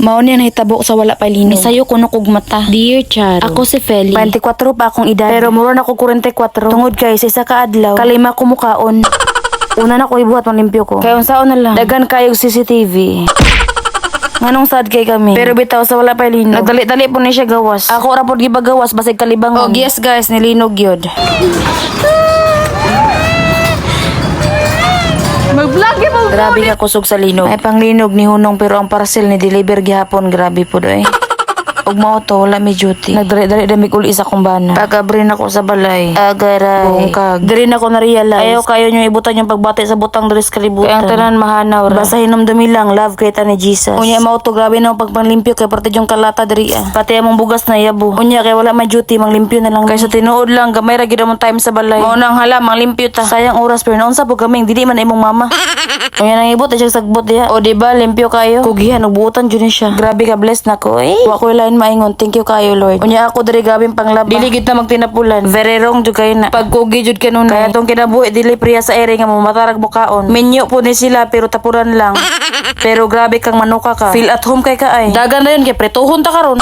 Mao niya nahitabo sa wala pa lino. Isayo kuno kog mata. Dear Charo, Ako si Feli. 24 pa akong edad. Pero mura na ko 44. Tungod kay sa isa ka adlaw, kalima ko mukaon. Una na ko ibuhat ng limpyo ko. Kaya unsaon na lang. Dagan kayo CCTV. Nganong sad kay kami. Pero bitaw sa wala pa lino. Nagdali-dali po ni siya gawas. Ako ra pod gibagawas basig kalibangon. Oh yes guys, nilinog gyud. Mag-vlog mo. Grabe ka kusog sa linog. Ay panglinog ni Hunong pero ang parcel ni deliver gihapon. Grabe po doy. Ug mao to wala may duty. Nagdali-dali damig uli sa kumbana. Pagabrin ako sa balay. Agaray. Bungkag. Diri na ko na-realize. Ayaw kayo nyo ibutan yung pagbati sa butang diri sa kalibutan. Kaya ang tanan mahanaw ra. Basta hinom dumi lang. Love kay ta ni Jesus. Unya mao to grabe na ang pagpanglimpyo kay parte yung kalata diri ah. Pati among bugas na yabo. Unya kay wala may duty manglimpyo na lang. Kay sa tinuod lang gamay ra gid among time sa balay. Mao nang hala manglimpyo ta. Sayang oras pero naunsa po kaming dili man imong mama. Unya nang ibot siya sagbot diha. O di ba limpyo kayo. Kugihan ug buotan jud ni siya. Grabe ka blessed nako eh. Wa ko lain maingon. Thank you kayo Lord. Unya ako diri gabing panglaba. Dili gid na magtinapulan. Very wrong jud kay na. Pagkugi jud kanunay. Kaya tong kinabuhi dili priya sa ere nga mo matarag bukaon. Menyo po ni sila pero tapuran lang. Pero grabe kang manuka ka. Feel at home kay kaay. Dagan na yun kay pretuhon ta karon.